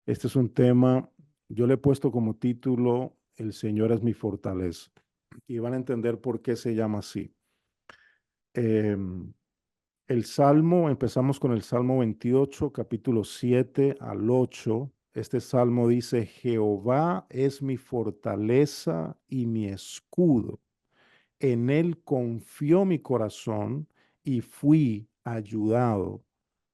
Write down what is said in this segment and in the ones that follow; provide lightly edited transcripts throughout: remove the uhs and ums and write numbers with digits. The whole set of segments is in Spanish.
Este es un tema, yo le he puesto como título, El Señor es mi fortaleza. Y van a entender por qué se llama así. Em, el Salmo, empezamos con el Salmo 28, capítulo 7 al 8. Este salmo dice, Jehová es mi fortaleza y mi escudo. En él confió mi corazón y fui ayudado,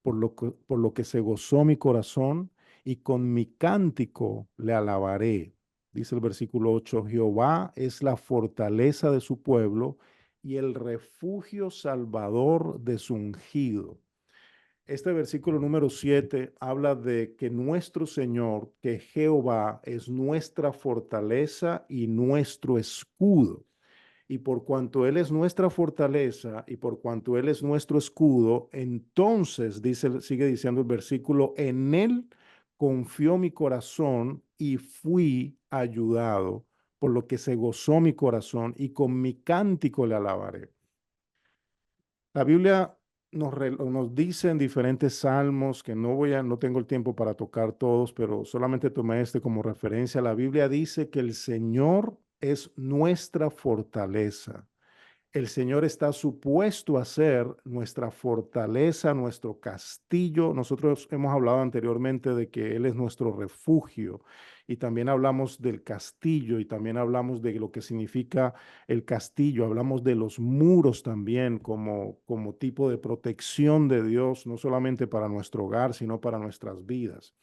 por lo que se gozó mi corazón y con mi cántico le alabaré. Dice el versículo 8, Jehová es la fortaleza de su pueblo y el refugio salvador de su ungido. Este versículo número 7 habla de que nuestro Señor, que Jehová es nuestra fortaleza y nuestro escudo. Y por cuanto Él es nuestra fortaleza y por cuanto Él es nuestro escudo, entonces dice, sigue diciendo el versículo, en Él confió mi corazón y fui ayudado, por lo que se gozó mi corazón y con mi cántico le alabaré. La Biblia nos dice en diferentes salmos, que no tengo el tiempo para tocar todos, pero solamente tomé este como referencia. La Biblia dice que el Señor es nuestra fortaleza. El Señor está supuesto a ser nuestra fortaleza, nuestro castillo. Nosotros hemos hablado anteriormente de que Él es nuestro refugio y también hablamos del castillo y también hablamos de lo que significa el castillo. Hablamos de los muros también como tipo de protección de Dios, no solamente para nuestro hogar, sino para nuestras vidas.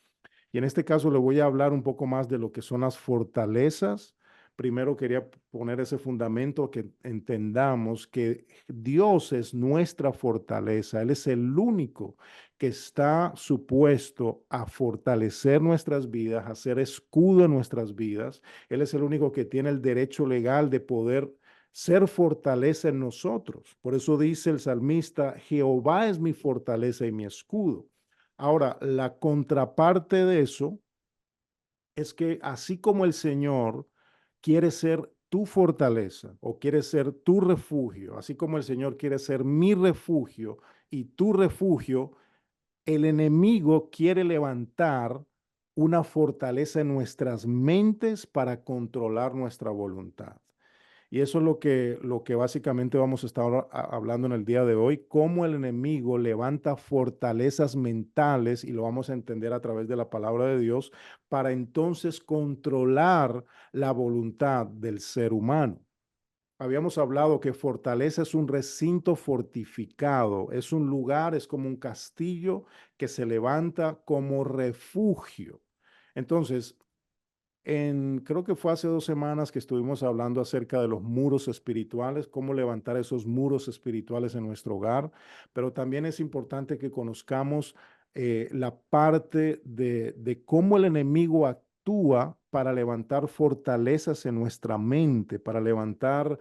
Y en este caso le voy a hablar un poco más de lo que son las fortalezas. Primero quería poner ese fundamento que entendamos que Dios es nuestra fortaleza. Él es el único que está supuesto a fortalecer nuestras vidas, a ser escudo en nuestras vidas. Él es el único que tiene el derecho legal de poder ser fortaleza en nosotros. Por eso dice el salmista, Jehová es mi fortaleza y mi escudo. Ahora, la contraparte de eso es que así como el Señor quiere ser tu fortaleza o quiere ser tu refugio, así como el Señor quiere ser mi refugio y tu refugio, el enemigo quiere levantar una fortaleza en nuestras mentes para controlar nuestra voluntad. Y eso es lo que básicamente vamos a estar hablando en el día de hoy, cómo el enemigo levanta fortalezas mentales, y lo vamos a entender a través de la palabra de Dios, para entonces controlar la voluntad del ser humano. Habíamos hablado que fortaleza es un recinto fortificado, es un lugar, es como un castillo que se levanta como refugio. Entonces, creo que fue hace 2 semanas que estuvimos hablando acerca de los muros espirituales, cómo levantar esos muros espirituales en nuestro hogar, pero también es importante que conozcamos la parte de cómo el enemigo actúa para levantar fortalezas en nuestra mente, para levantar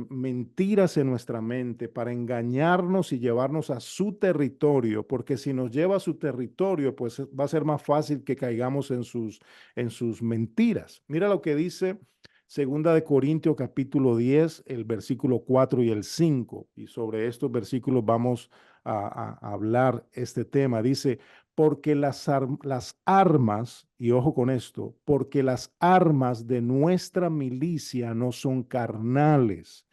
mentiras en nuestra mente, para engañarnos y llevarnos a su territorio, porque si nos lleva a su territorio, pues va a ser más fácil que caigamos en sus mentiras. Mira lo que dice Segunda de Corintios capítulo 10, el versículo 4 y el 5. Y sobre estos versículos vamos a hablar este tema. Dice, porque las armas, y ojo con esto, porque las armas de nuestra milicia no son carnales.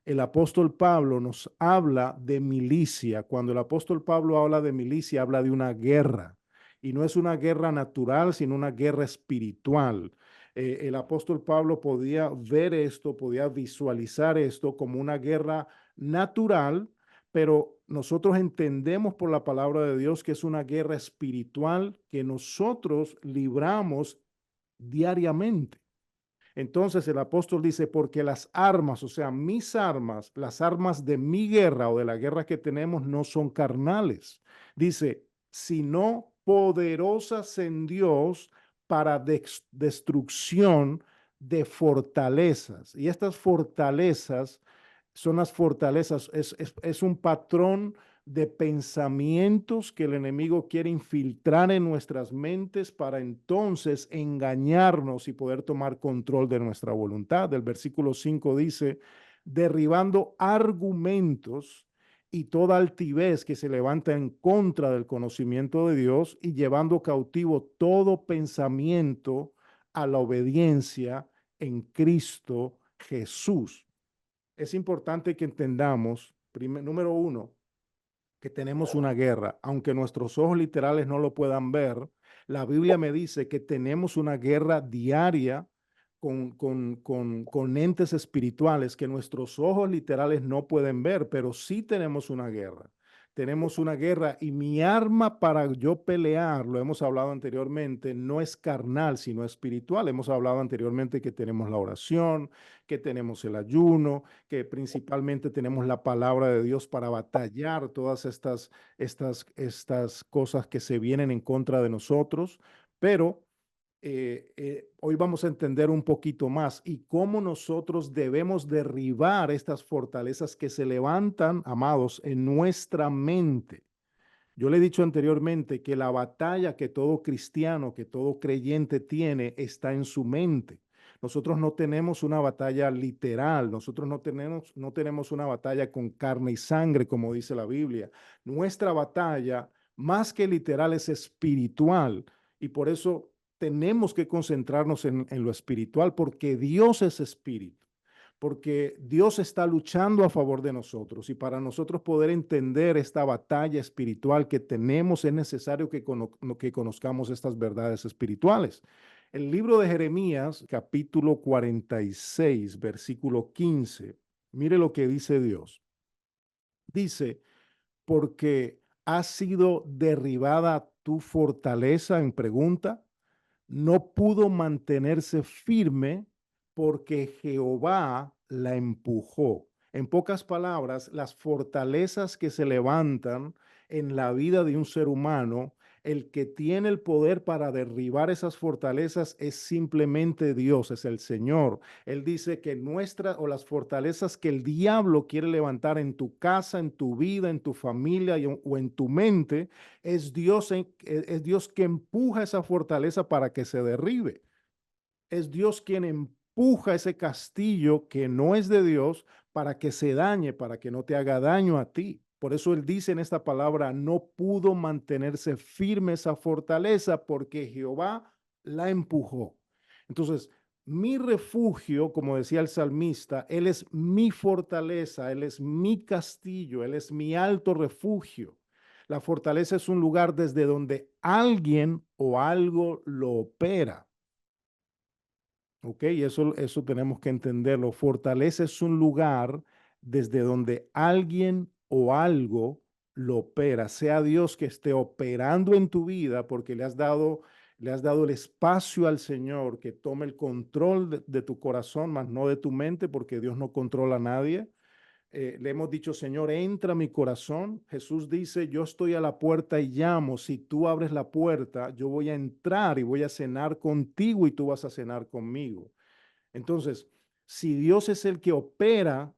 El apóstol Pablo nos habla de milicia. Cuando el apóstol Pablo habla de milicia, habla de una guerra. Y no es una guerra natural, sino una guerra espiritual. El apóstol Pablo podía ver esto, podía visualizar esto como una guerra natural, pero nosotros entendemos por la palabra de Dios que es una guerra espiritual que nosotros libramos diariamente. Entonces el apóstol dice, porque las armas, o sea, mis armas, las armas de mi guerra o de la guerra que tenemos no son carnales. Dice, sino poderosas en Dios para destrucción de fortalezas. Y estas fortalezas son las fortalezas, es un patrón de pensamientos que el enemigo quiere infiltrar en nuestras mentes para entonces engañarnos y poder tomar control de nuestra voluntad. El versículo 5 dice, derribando argumentos y toda altivez que se levanta en contra del conocimiento de Dios y llevando cautivo todo pensamiento a la obediencia en Cristo Jesús. Es importante que entendamos, número uno, que tenemos una guerra. Aunque nuestros ojos literales no lo puedan ver, la Biblia me dice que tenemos una guerra diaria con entes espirituales que nuestros ojos literales no pueden ver, pero sí tenemos una guerra. Tenemos una guerra y mi arma para yo pelear, lo hemos hablado anteriormente, no es carnal, sino espiritual. Hemos hablado anteriormente que tenemos la oración, que tenemos el ayuno, que principalmente tenemos la palabra de Dios para batallar todas estas cosas que se vienen en contra de nosotros, pero hoy vamos a entender un poquito más y cómo nosotros debemos derribar estas fortalezas que se levantan, amados, en nuestra mente. Yo le he dicho anteriormente que la batalla que todo cristiano, que todo creyente tiene está en su mente. Nosotros no tenemos una batalla literal, nosotros no tenemos una batalla con carne y sangre, como dice la Biblia. Nuestra batalla, más que literal, es espiritual y por eso tenemos que concentrarnos en lo espiritual, porque Dios es espíritu, porque Dios está luchando a favor de nosotros y para nosotros poder entender esta batalla espiritual que tenemos es necesario que conozcamos estas verdades espirituales. El libro de Jeremías, capítulo 46, versículo 15, mire lo que dice Dios. Dice, porque ha sido derribada tu fortaleza, en pregunta, no pudo mantenerse firme porque Jehová la empujó. En pocas palabras, las fortalezas que se levantan en la vida de un ser humano, el que tiene el poder para derribar esas fortalezas es simplemente Dios, es el Señor. Él dice que las fortalezas que el diablo quiere levantar en tu casa, en tu vida, en tu familia o en tu mente, es Dios que empuja esa fortaleza para que se derribe. Es Dios quien empuja ese castillo que no es de Dios para que se dañe, para que no te haga daño a ti. Por eso él dice en esta palabra, no pudo mantenerse firme esa fortaleza porque Jehová la empujó. Entonces, mi refugio, como decía el salmista, él es mi fortaleza, él es mi castillo, él es mi alto refugio. La fortaleza es un lugar desde donde alguien o algo lo opera. ¿Ok? Y eso tenemos que entenderlo. Fortaleza es un lugar desde donde alguien o algo lo opera, sea Dios que esté operando en tu vida porque le has dado el espacio al Señor que tome el control de tu corazón, más no de tu mente, porque Dios no controla a nadie. Le hemos dicho, Señor, entra a mi corazón. Jesús dice, yo estoy a la puerta y llamo. Si tú abres la puerta, yo voy a entrar y voy a cenar contigo y tú vas a cenar conmigo. Entonces, si Dios es el que opera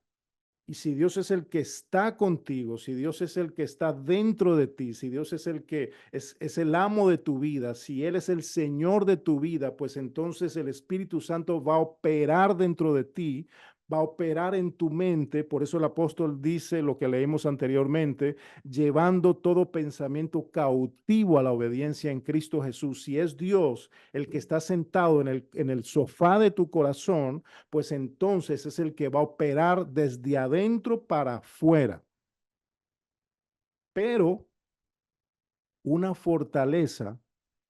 y si Dios es el que está contigo, si Dios es el que está dentro de ti, si Dios es el que es el amo de tu vida, si Él es el Señor de tu vida, pues entonces el Espíritu Santo va a operar dentro de ti, va a operar en tu mente. Por eso el apóstol dice lo que leímos anteriormente, llevando todo pensamiento cautivo a la obediencia en Cristo Jesús. Si es Dios el que está sentado en el sofá de tu corazón, pues entonces es el que va a operar desde adentro para afuera. Pero una fortaleza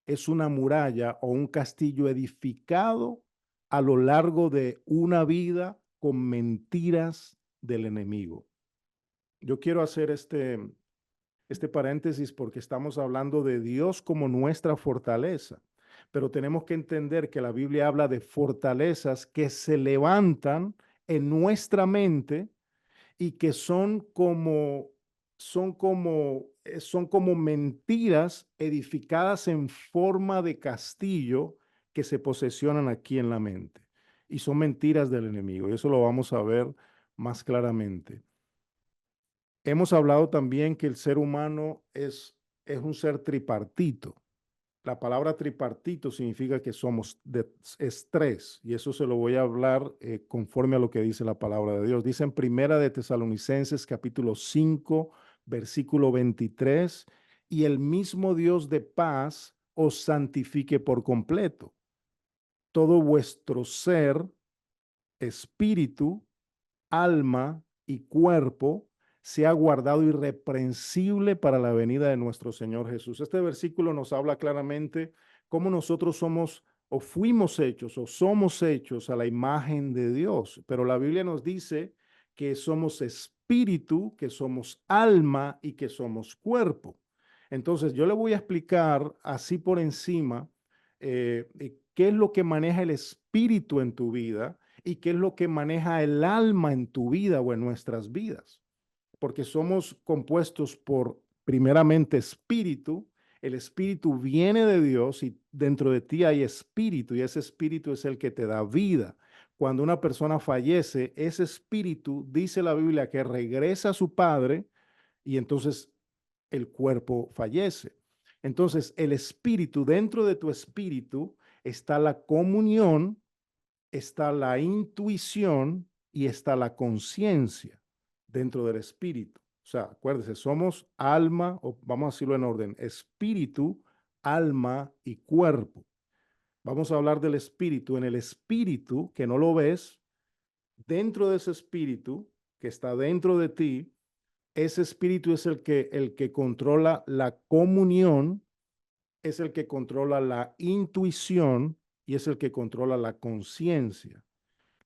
es una muralla o un castillo edificado a lo largo de una vida con mentiras del enemigo. Yo quiero hacer este paréntesis porque estamos hablando de Dios como nuestra fortaleza, pero tenemos que entender que la Biblia habla de fortalezas que se levantan en nuestra mente y que son como mentiras edificadas en forma de castillo que se posesionan aquí en la mente. Y son mentiras del enemigo. Y eso lo vamos a ver más claramente. Hemos hablado también que el ser humano es un ser tripartito. La palabra tripartito significa que somos es tres, y eso se lo voy a hablar conforme a lo que dice la palabra de Dios. Dice en Primera de Tesalonicenses capítulo 5, versículo 23, y el mismo Dios de paz os santifique por completo. Todo vuestro ser, espíritu, alma y cuerpo sea guardado irreprensible para la venida de nuestro Señor Jesús. Este versículo nos habla claramente cómo nosotros somos o fuimos hechos o somos hechos a la imagen de Dios, pero la Biblia nos dice que somos espíritu, que somos alma y que somos cuerpo. Entonces yo le voy a explicar así por encima qué es lo que maneja el espíritu en tu vida y qué es lo que maneja el alma en tu vida o en nuestras vidas. Porque somos compuestos por, primeramente, espíritu. El espíritu viene de Dios y dentro de ti hay espíritu y ese espíritu es el que te da vida. Cuando una persona fallece, ese espíritu, dice la Biblia, que regresa a su padre y entonces el cuerpo fallece. Entonces, el espíritu, dentro de tu espíritu está la comunión, está la intuición y está la conciencia dentro del espíritu. O sea, acuérdese, somos alma, o vamos a decirlo en orden, espíritu, alma y cuerpo. Vamos a hablar del espíritu. En el espíritu, que no lo ves, dentro de ese espíritu que está dentro de ti, ese espíritu es el que controla la comunión, es el que controla la intuición y es el que controla la conciencia.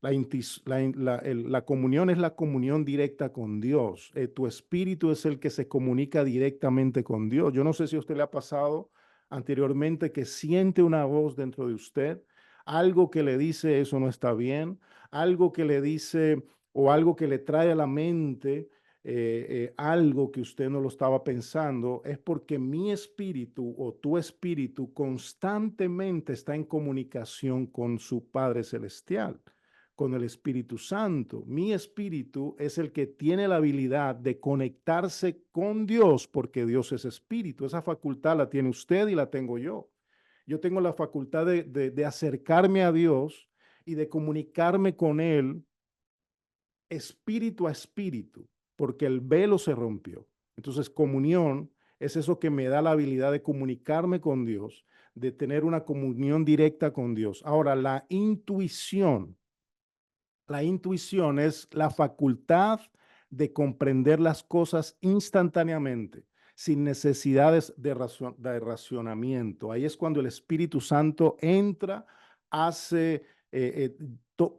La comunión es la comunión directa con Dios. Tu espíritu es el que se comunica directamente con Dios. Yo no sé si a usted le ha pasado anteriormente que siente una voz dentro de usted, algo que le dice eso no está bien, algo que le dice o algo que le trae a la mente algo que usted no lo estaba pensando, es porque mi espíritu o tu espíritu constantemente está en comunicación con su Padre Celestial, con el Espíritu Santo. Mi espíritu es el que tiene la habilidad de conectarse con Dios porque Dios es espíritu. Esa facultad la tiene usted y la tengo yo. Yo tengo la facultad de acercarme a Dios y de comunicarme con Él espíritu a espíritu, porque el velo se rompió. Entonces, comunión es eso que me da la habilidad de comunicarme con Dios, de tener una comunión directa con Dios. Ahora, la intuición es la facultad de comprender las cosas instantáneamente, sin necesidades de racionamiento. Ahí es cuando el Espíritu Santo entra, hace,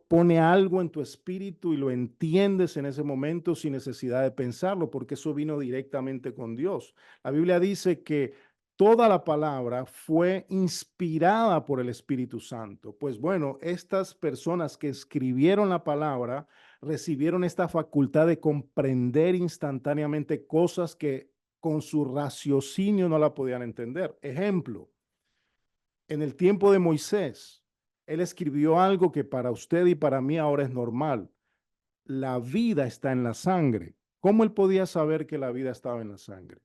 pone algo en tu espíritu y lo entiendes en ese momento sin necesidad de pensarlo, porque eso vino directamente con Dios. La Biblia dice que toda la palabra fue inspirada por el Espíritu Santo. Pues bueno, estas personas que escribieron la palabra recibieron esta facultad de comprender instantáneamente cosas que con su raciocinio no la podían entender. Ejemplo, en el tiempo de Moisés, él escribió algo que para usted y para mí ahora es normal. La vida está en la sangre. ¿Cómo él podía saber que la vida estaba en la sangre?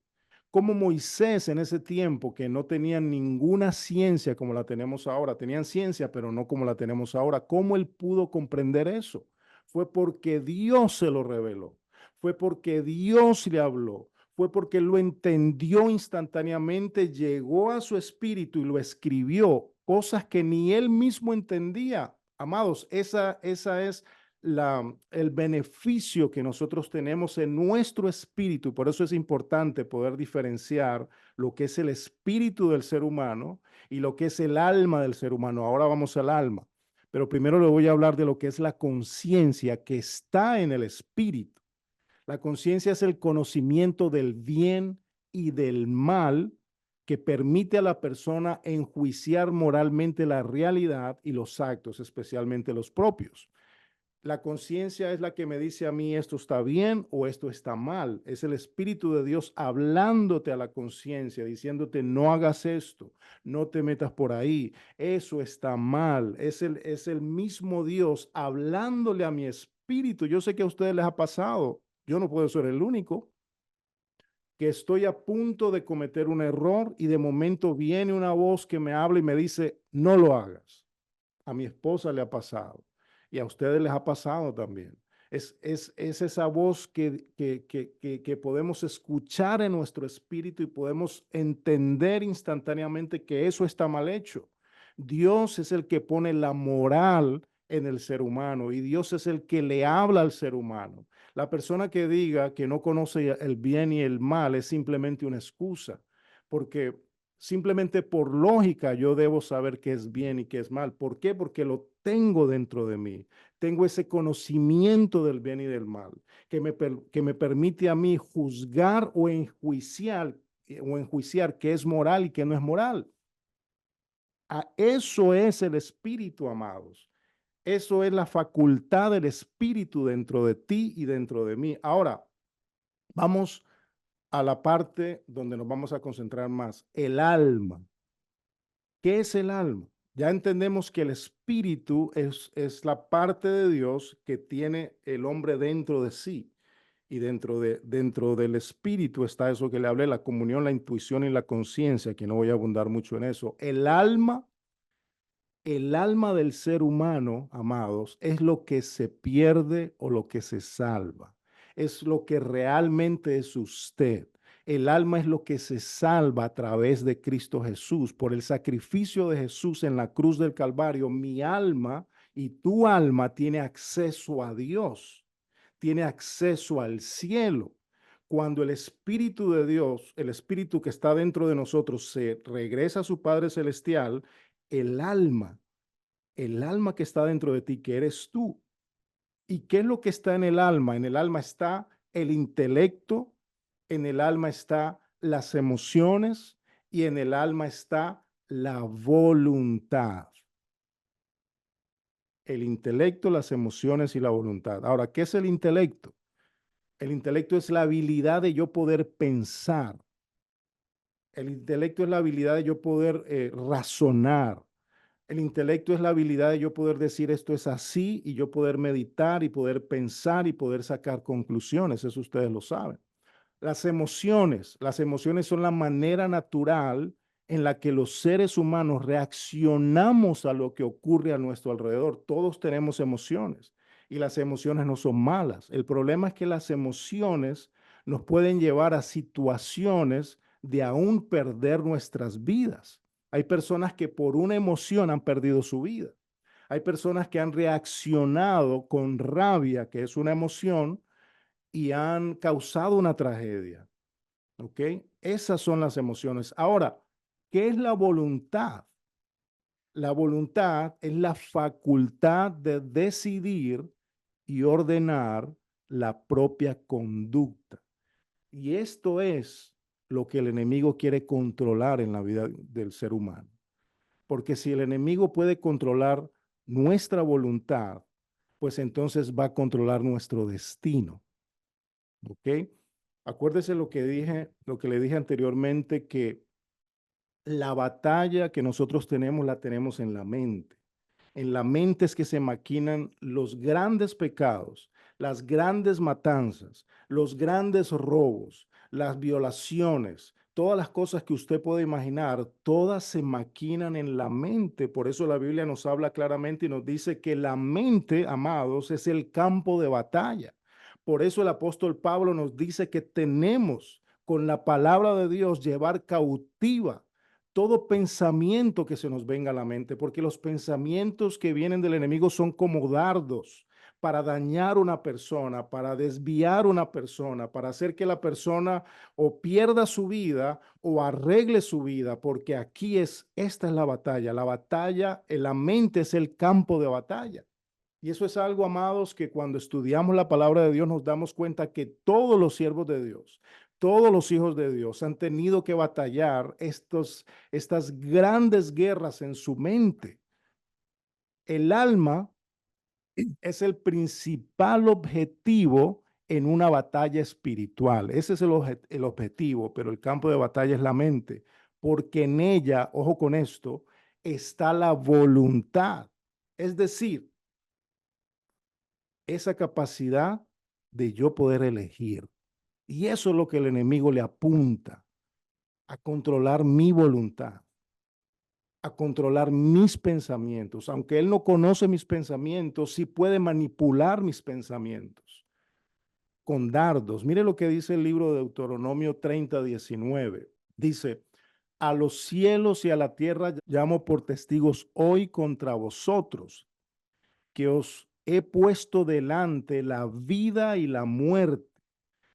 Como Moisés en ese tiempo, que no tenían ninguna ciencia como la tenemos ahora, tenían ciencia, pero no como la tenemos ahora, ¿cómo él pudo comprender eso? Fue porque Dios se lo reveló, fue porque Dios le habló, fue porque él lo entendió instantáneamente, llegó a su espíritu y lo escribió, cosas que ni él mismo entendía. Amados, esa es el beneficio que nosotros tenemos en nuestro espíritu. Por eso es importante poder diferenciar lo que es el espíritu del ser humano y lo que es el alma del ser humano. Ahora vamos al alma, pero primero le voy a hablar de lo que es la conciencia que está en el espíritu. La conciencia es el conocimiento del bien y del mal que permite a la persona enjuiciar moralmente la realidad y los actos, especialmente los propios. La conciencia es la que me dice a mí esto está bien o esto está mal. Es el Espíritu de Dios hablándote a la conciencia, diciéndote no hagas esto, no te metas por ahí, eso está mal. Es el mismo Dios hablándole a mi espíritu. Yo sé que a ustedes les ha pasado. Yo no puedo ser el único. que estoy a punto de cometer un error y de momento viene una voz que me habla y me dice, no lo hagas. A mi esposa le ha pasado y a ustedes les ha pasado también. Es esa voz que podemos escuchar en nuestro espíritu y podemos entender instantáneamente que eso está mal hecho. Dios es el que pone la moral en el ser humano y Dios es el que le habla al ser humano. La persona que diga que no conoce el bien y el mal es simplemente una excusa, porque simplemente por lógica yo debo saber qué es bien y qué es mal. ¿Por qué? Porque lo tengo dentro de mí. Tengo ese conocimiento del bien y del mal que me permite a mí juzgar o enjuiciar qué es moral y qué no es moral. Eso es el espíritu, amados. Eso es la facultad del espíritu dentro de ti y dentro de mí. Ahora, vamos a la parte donde nos vamos a concentrar más, el alma. ¿Qué es el alma? Ya entendemos que el espíritu es la parte de Dios que tiene el hombre dentro de sí. Y dentro del espíritu está eso que le hablé, la comunión, la intuición y la conciencia, que no voy a abundar mucho en eso. El alma del ser humano, amados, es lo que se pierde o lo que se salva. Es lo que realmente es usted. El alma es lo que se salva a través de Cristo Jesús. Por el sacrificio de Jesús en la cruz del Calvario, mi alma y tu alma tiene acceso a Dios, tiene acceso al cielo. Cuando el Espíritu de Dios, el Espíritu que está dentro de nosotros, se regresa a su Padre Celestial, el alma, el alma que está dentro de ti, que eres tú. ¿Y qué es lo que está en el alma? En el alma está el intelecto, en el alma está las emociones y en el alma está la voluntad. El intelecto, las emociones y la voluntad. Ahora, ¿qué es el intelecto? El intelecto es la habilidad de yo poder pensar. El intelecto es la habilidad de yo poder razonar. El intelecto es la habilidad de yo poder decir esto es así y yo poder meditar y poder pensar y poder sacar conclusiones. Eso ustedes lo saben. Las emociones son la manera natural en la que los seres humanos reaccionamos a lo que ocurre a nuestro alrededor. Todos tenemos emociones y las emociones no son malas. El problema es que las emociones nos pueden llevar a situaciones de aún perder nuestras vidas. Hay personas que por una emoción han perdido su vida. Hay personas que han reaccionado con rabia, que es una emoción, y han causado una tragedia. ¿Ok? Esas son las emociones. Ahora, ¿qué es la voluntad? La voluntad es la facultad de decidir y ordenar la propia conducta. Y esto es lo que el enemigo quiere controlar en la vida del ser humano. Porque si el enemigo puede controlar nuestra voluntad, pues entonces va a controlar nuestro destino. ¿Ok? Acuérdese lo que le dije anteriormente, que la batalla que nosotros tenemos la tenemos en la mente. En la mente es que se maquinan los grandes pecados, las grandes matanzas, los grandes robos, las violaciones, todas las cosas que usted puede imaginar, todas se maquinan en la mente. Por eso la Biblia nos habla claramente y nos dice que la mente, amados, es el campo de batalla. Por eso el apóstol Pablo nos dice que tenemos con la palabra de Dios llevar cautiva todo pensamiento que se nos venga a la mente, porque los pensamientos que vienen del enemigo son como dardos para dañar una persona, para desviar una persona, para hacer que la persona o pierda su vida o arregle su vida, porque esta es la batalla, en la mente es el campo de batalla. Y eso es algo, amados, que cuando estudiamos la palabra de Dios nos damos cuenta que todos los siervos de Dios, todos los hijos de Dios han tenido que batallar estas grandes guerras en su mente. El alma es el principal objetivo en una batalla espiritual. Ese es el objetivo, pero el campo de batalla es la mente, porque en ella, ojo con esto, está la voluntad. Es decir, esa capacidad de yo poder elegir. Y eso es lo que el enemigo le apunta, a controlar mi voluntad, a controlar mis pensamientos. Aunque él no conoce mis pensamientos, sí puede manipular mis pensamientos con dardos. Mire lo que dice el libro de Deuteronomio 30:19. Dice, a los cielos y a la tierra llamo por testigos hoy contra vosotros, que os he puesto delante la vida y la muerte,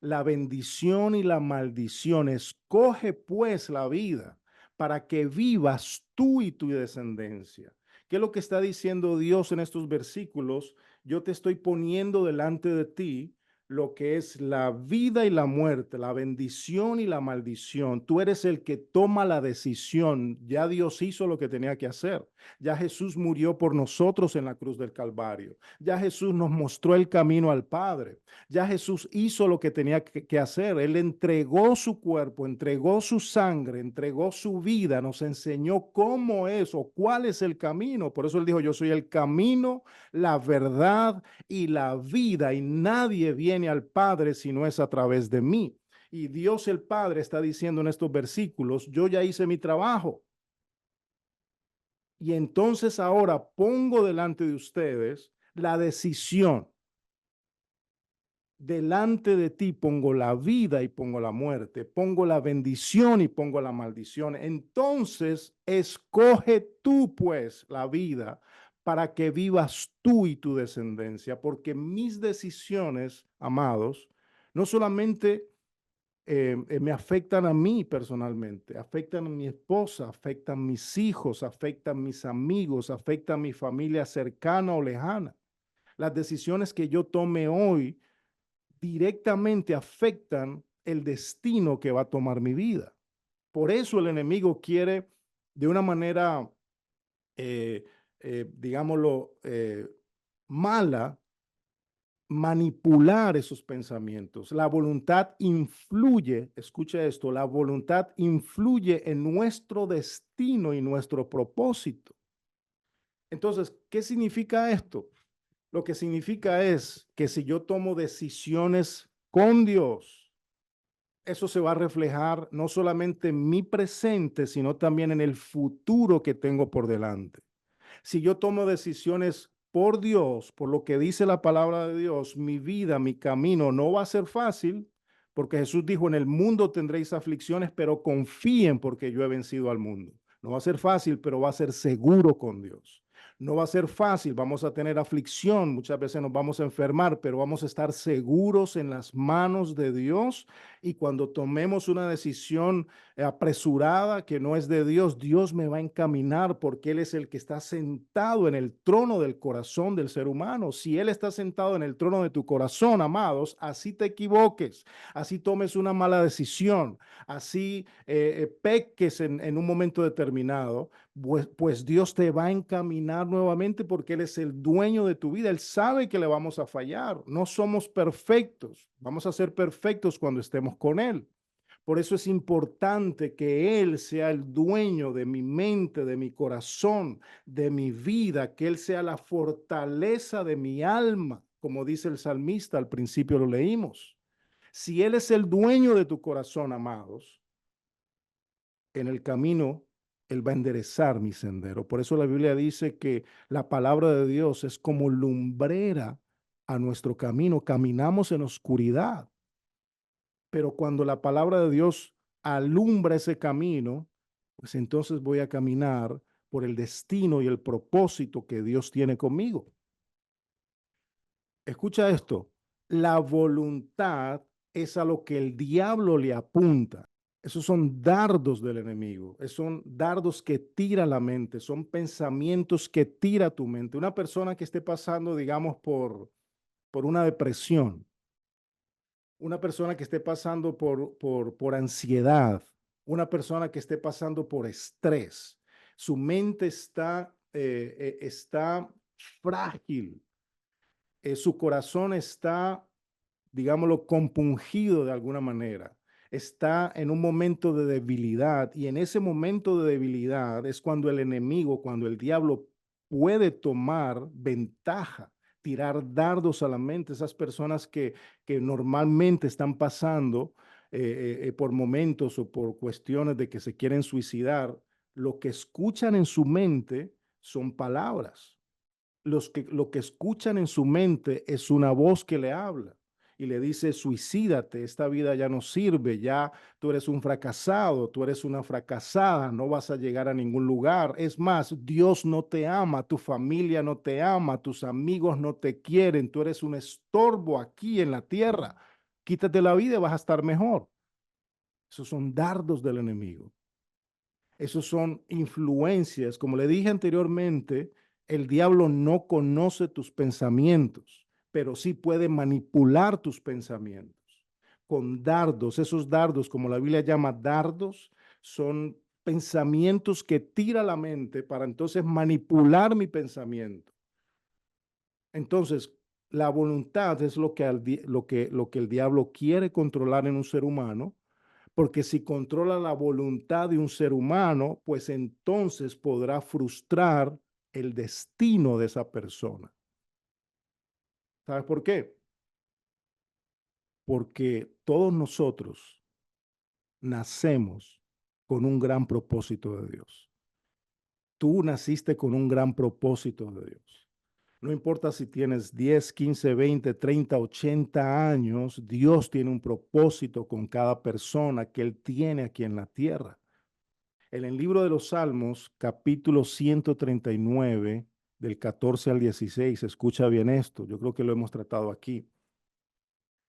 la bendición y la maldición. Escoge pues la vida para que vivas tú y tu descendencia. ¿Qué es lo que está diciendo Dios en estos versículos? Yo te estoy poniendo delante de ti lo que es la vida y la muerte, la bendición y la maldición. Tú eres el que toma la decisión. Ya Dios hizo lo que tenía que hacer. Ya Jesús murió por nosotros en la cruz del Calvario. Ya Jesús nos mostró el camino al Padre. Ya Jesús hizo lo que tenía que hacer. Él entregó su cuerpo, entregó su sangre, entregó su vida, nos enseñó cómo es o cuál es el camino. Por eso él dijo, yo soy el camino, la verdad y la vida, y nadie viene al Padre si no es a través de mí. Y Dios el Padre está diciendo en estos versículos, yo ya hice mi trabajo. Y entonces ahora pongo delante de ustedes la decisión. Delante de ti pongo la vida y pongo la muerte, pongo la bendición y pongo la maldición. Entonces, escoge tú pues la vida para que vivas tú y tu descendencia, porque mis decisiones, amados, no solamente me afectan a mí personalmente, afectan a mi esposa, afectan a mis hijos, afectan a mis amigos, afectan a mi familia cercana o lejana. Las decisiones que yo tome hoy directamente afectan el destino que va a tomar mi vida. Por eso el enemigo quiere de una manera, eh, digámoslo, mala, manipular esos pensamientos. La voluntad influye, escucha esto, la voluntad influye en nuestro destino y nuestro propósito. Entonces, ¿qué significa esto? Lo que significa es que si yo tomo decisiones con Dios, eso se va a reflejar no solamente en mi presente, sino también en el futuro que tengo por delante. Si yo tomo decisiones por Dios, por lo que dice la palabra de Dios, mi vida, mi camino no va a ser fácil, porque Jesús dijo, en el mundo tendréis aflicciones, pero confíen porque yo he vencido al mundo. No va a ser fácil, pero va a ser seguro con Dios. No va a ser fácil, vamos a tener aflicción, muchas veces nos vamos a enfermar, pero vamos a estar seguros en las manos de Dios, y cuando tomemos una decisión apresurada que no es de Dios, Dios me va a encaminar porque Él es el que está sentado en el trono del corazón del ser humano. Si Él está sentado en el trono de tu corazón, amados, así te equivoques, así tomes una mala decisión, así peques en un momento determinado, pues Dios te va a encaminar nuevamente porque Él es el dueño de tu vida. Él sabe que le vamos a fallar. No somos perfectos. Vamos a ser perfectos cuando estemos con Él. Por eso es importante que Él sea el dueño de mi mente, de mi corazón, de mi vida, que Él sea la fortaleza de mi alma, como dice el salmista, al principio lo leímos. Si Él es el dueño de tu corazón, amados, en el camino, Él va a enderezar mi sendero. Por eso la Biblia dice que la palabra de Dios es como lumbrera a nuestro camino. Caminamos en oscuridad, pero cuando la palabra de Dios alumbra ese camino, pues entonces voy a caminar por el destino y el propósito que Dios tiene conmigo. Escucha esto, la voluntad es a lo que el diablo le apunta. Esos son dardos del enemigo, esos son dardos que tira la mente, son pensamientos que tira tu mente. Una persona que esté pasando, digamos, por una depresión, una persona que esté pasando por ansiedad, una persona que esté pasando por estrés, su mente está frágil, su corazón está, digámoslo, compungido de alguna manera, está en un momento de debilidad, y en ese momento de debilidad es cuando el enemigo, cuando el diablo puede tomar ventaja tirar dardos a la mente, esas personas que normalmente están pasando por momentos o por cuestiones de que se quieren suicidar, lo que escuchan en su mente son palabras. Lo que escuchan en su mente es una voz que le habla y le dice, suicídate, esta vida ya no sirve, ya tú eres un fracasado, tú eres una fracasada, no vas a llegar a ningún lugar. Es más, Dios no te ama, tu familia no te ama, tus amigos no te quieren, tú eres un estorbo aquí en la tierra. Quítate la vida y vas a estar mejor. Esos son dardos del enemigo. Esos son influencias. Como le dije anteriormente, el diablo no conoce tus pensamientos, pero sí puede manipular tus pensamientos con dardos. Esos dardos, como la Biblia llama dardos, son pensamientos que tira la mente para entonces manipular mi pensamiento. Entonces, la voluntad es lo que el diablo quiere controlar en un ser humano, porque si controla la voluntad de un ser humano, pues entonces podrá frustrar el destino de esa persona. ¿Sabes por qué? Porque todos nosotros nacemos con un gran propósito de Dios. Tú naciste con un gran propósito de Dios. No importa si tienes 10, 15, 20, 30, 80 años, Dios tiene un propósito con cada persona que Él tiene aquí en la tierra. En el libro de los Salmos, capítulo 139, del 14 al 16, escucha bien esto, yo creo que lo hemos tratado aquí.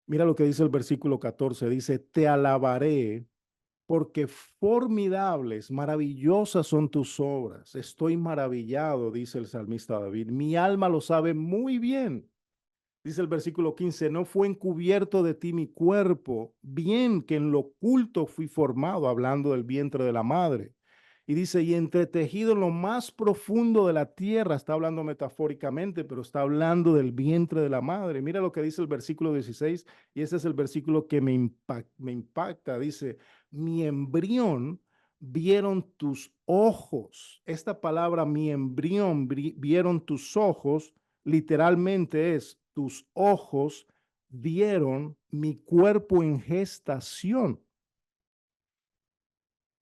Mira lo que dice el versículo 14, dice, te alabaré porque formidables, maravillosas son tus obras. Estoy maravillado, dice el salmista David. Mi alma lo sabe muy bien. Dice el versículo 15, no fue encubierto de ti mi cuerpo, bien que en lo oculto fui formado, hablando del vientre de la madre. Y dice, y entretejido en lo más profundo de la tierra, está hablando metafóricamente, pero está hablando del vientre de la madre. Mira lo que dice el versículo 16, y ese es el versículo que me impacta. Dice, mi embrión vieron tus ojos. Esta palabra, mi embrión vieron tus ojos, literalmente es, tus ojos vieron mi cuerpo en gestación.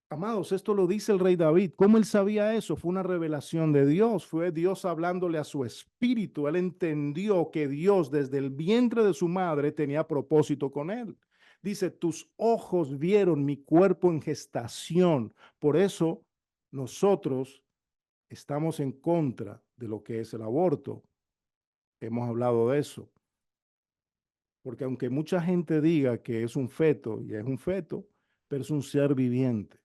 Amados, esto lo dice el rey David. ¿Cómo él sabía eso? Fue una revelación de Dios. Fue Dios hablándole a su espíritu. Él entendió que Dios desde el vientre de su madre tenía propósito con él. Dice, tus ojos vieron mi cuerpo en gestación. Por eso nosotros estamos en contra de lo que es el aborto. Hemos hablado de eso. Porque aunque mucha gente diga que es un feto, y es un feto, pero es un ser viviente.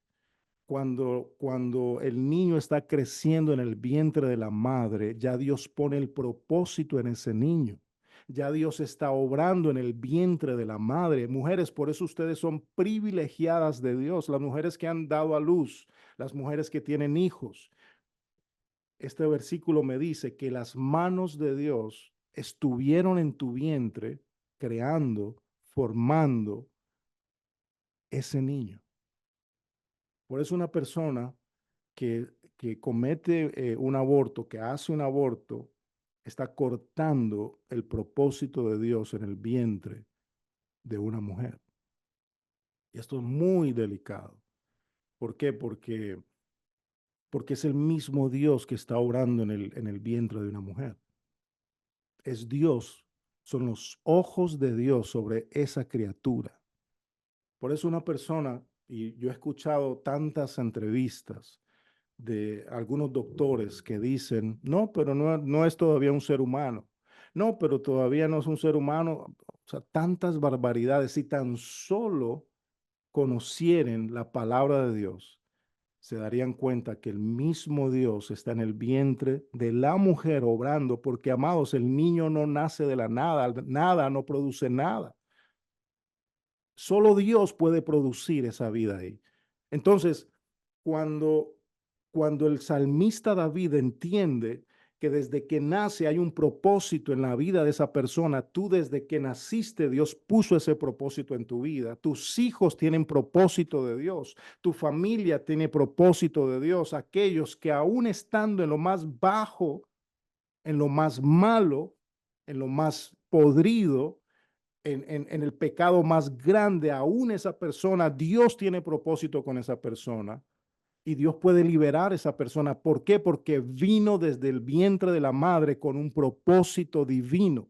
Cuando el niño está creciendo en el vientre de la madre, ya Dios pone el propósito en ese niño. Ya Dios está obrando en el vientre de la madre. Mujeres, por eso ustedes son privilegiadas de Dios. Las mujeres que han dado a luz, las mujeres que tienen hijos. Este versículo me dice que las manos de Dios estuvieron en tu vientre creando, formando ese niño. Por eso una persona que, que comete un aborto, que hace un aborto, está cortando el propósito de Dios en el vientre de una mujer. Y esto es muy delicado. ¿Por qué? Porque es el mismo Dios que está obrando en el vientre de una mujer. Es Dios, son los ojos de Dios sobre esa criatura. Por eso una persona, y yo he escuchado tantas entrevistas de algunos doctores que dicen, no, pero no es todavía un ser humano. No, pero todavía no es un ser humano. O sea, tantas barbaridades. Si tan solo conocieren la palabra de Dios, se darían cuenta que el mismo Dios está en el vientre de la mujer obrando, porque amados, el niño no nace de la nada, nada no produce nada. Solo Dios puede producir esa vida ahí. Entonces, cuando, cuando el salmista David entiende que desde que nace hay un propósito en la vida de esa persona, tú desde que naciste Dios puso ese propósito en tu vida, tus hijos tienen propósito de Dios, tu familia tiene propósito de Dios, aquellos que aún estando en lo más bajo, en lo más malo, en lo más podrido, en el pecado más grande, aún esa persona, Dios tiene propósito con esa persona y Dios puede liberar a esa persona. ¿Por qué? Porque vino desde el vientre de la madre con un propósito divino.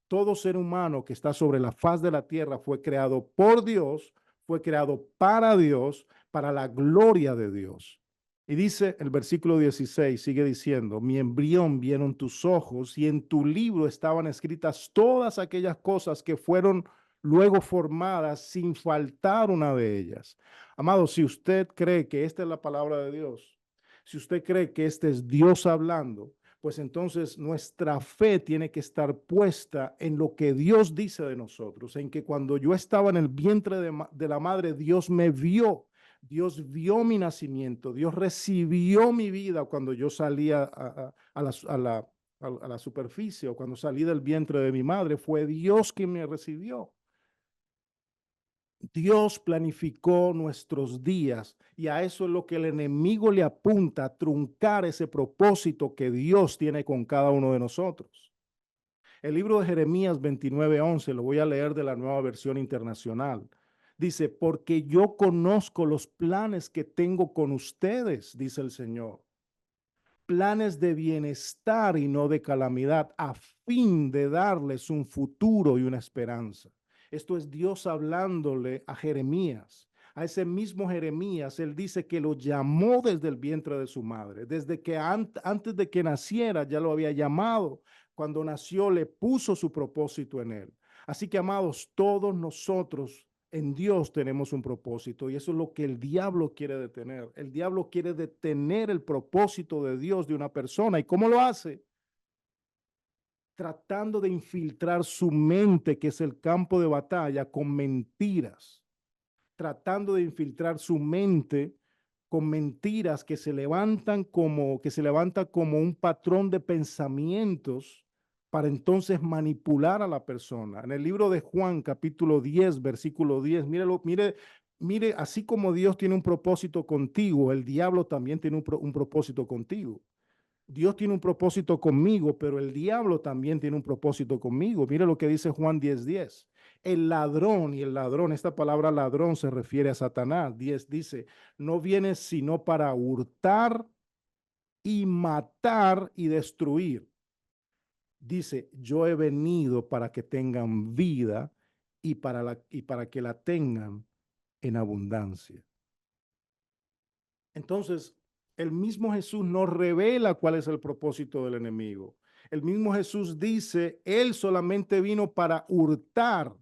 Todo ser humano que está sobre la faz de la tierra fue creado por Dios, fue creado para Dios, para la gloria de Dios. Y dice el versículo 16, sigue diciendo, mi embrión vieron tus ojos y en tu libro estaban escritas todas aquellas cosas que fueron luego formadas sin faltar una de ellas. Amado, si usted cree que esta es la palabra de Dios, si usted cree que este es Dios hablando, pues entonces nuestra fe tiene que estar puesta en lo que Dios dice de nosotros, en que cuando yo estaba en el vientre de la madre, Dios me vio, Dios vio mi nacimiento, Dios recibió mi vida cuando yo salía a la superficie o cuando salí del vientre de mi madre, fue Dios quien me recibió. Dios planificó nuestros días y a eso es lo que el enemigo le apunta, a truncar ese propósito que Dios tiene con cada uno de nosotros. El libro de Jeremías 29:11, lo voy a leer de la Nueva Versión Internacional. Dice, porque yo conozco los planes que tengo con ustedes, dice el Señor. Planes de bienestar y no de calamidad, a fin de darles un futuro y una esperanza. Esto es Dios hablándole a Jeremías. A ese mismo Jeremías, él dice que lo llamó desde el vientre de su madre, desde que antes de que naciera ya lo había llamado. Cuando nació le puso su propósito en él. Así que, amados, todos nosotros en Dios tenemos un propósito y eso es lo que el diablo quiere detener. El diablo quiere detener el propósito de Dios de una persona. ¿Y cómo lo hace? Tratando de infiltrar su mente, que es el campo de batalla, con mentiras. Tratando de infiltrar su mente con mentiras que se levanta como un patrón de pensamientos para entonces manipular a la persona. En el libro de Juan, capítulo 10, versículo 10, mire, así como Dios tiene un propósito contigo, el diablo también tiene un propósito contigo. Dios tiene un propósito conmigo, pero el diablo también tiene un propósito conmigo. Mire lo que dice Juan 10:10. El ladrón, y el ladrón, esta palabra ladrón se refiere a Satanás. 10 dice, no viene sino para hurtar y matar y destruir. Dice, yo he venido para que tengan vida y para que la tengan en abundancia. Entonces, el mismo Jesús nos revela cuál es el propósito del enemigo. El mismo Jesús dice, Él solamente vino para hurtar,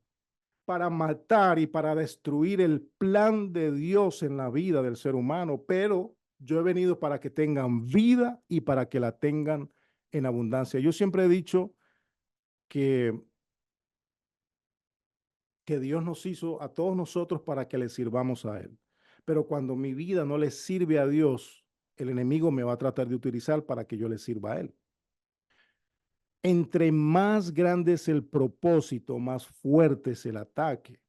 para matar y para destruir el plan de Dios en la vida del ser humano, pero yo he venido para que tengan vida y para que la tengan en abundancia. Yo siempre he dicho que, que Dios nos hizo a todos nosotros para que le sirvamos a Él. Pero cuando mi vida no le sirve a Dios, el enemigo me va a tratar de utilizar para que yo le sirva a Él. Entre más grande es el propósito, más fuerte es el ataque.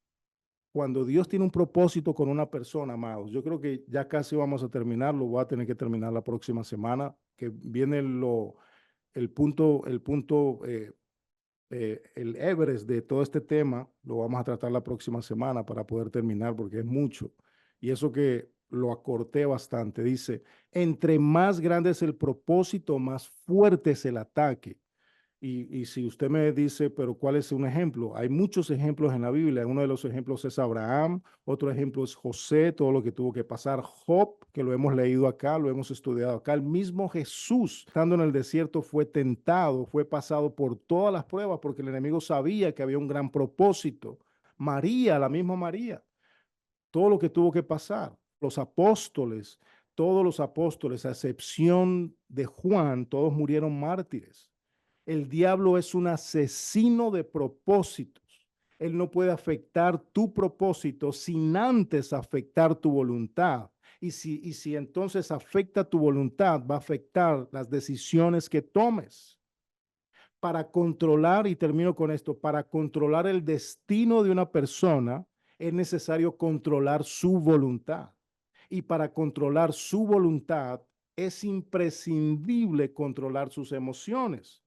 Cuando Dios tiene un propósito con una persona, amados, yo creo que ya casi vamos a terminarlo, voy a tener que terminar la próxima semana, que viene el Everest de todo este tema, lo vamos a tratar la próxima semana para poder terminar, porque es mucho. Y eso que lo acorté bastante, dice, entre más grande es el propósito, más fuerte es el ataque. Y si usted me dice, pero ¿cuál es un ejemplo? Hay muchos ejemplos en la Biblia. Uno de los ejemplos es Abraham, otro ejemplo es José, todo lo que tuvo que pasar. Job, que lo hemos leído acá, lo hemos estudiado acá. El mismo Jesús, estando en el desierto, fue tentado, fue pasado por todas las pruebas porque el enemigo sabía que había un gran propósito. María, la misma María, todo lo que tuvo que pasar. Los apóstoles, todos los apóstoles, a excepción de Juan, todos murieron mártires. El diablo es un asesino de propósitos. Él no puede afectar tu propósito sin antes afectar tu voluntad. Y si entonces afecta tu voluntad, va a afectar las decisiones que tomes. Para controlar, y termino con esto, para controlar el destino de una persona, es necesario controlar su voluntad. Y para controlar su voluntad, es imprescindible controlar sus emociones.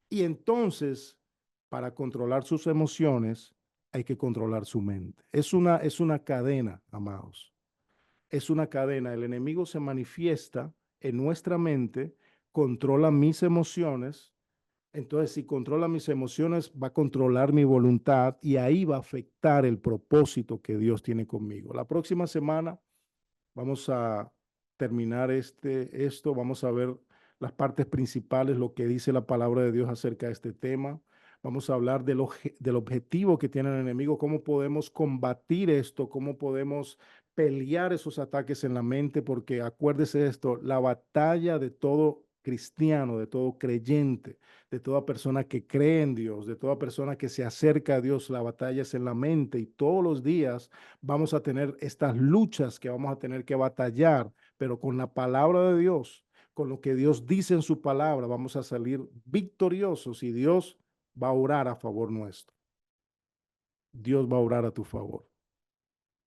Y entonces para controlar sus emociones, hay que controlar su mente. Es una cadena, amados. Es una cadena. El enemigo se manifiesta en nuestra mente, controla mis emociones. Entonces, si controla mis emociones, va a controlar mi voluntad y ahí va a afectar el propósito que Dios tiene conmigo. La próxima semana vamos a terminar esto, vamos a ver las partes principales, lo que dice la palabra de Dios acerca de este tema. Vamos a hablar del objetivo que tiene el enemigo, cómo podemos combatir esto, cómo podemos pelear esos ataques en la mente, porque acuérdese de esto, la batalla de todo cristiano, de todo creyente, de toda persona que cree en Dios, de toda persona que se acerca a Dios, la batalla es en la mente y todos los días vamos a tener estas luchas que vamos a tener que batallar, pero con la palabra de Dios, con lo que Dios dice en su palabra, vamos a salir victoriosos y Dios va a orar a favor nuestro. Dios va a orar a tu favor.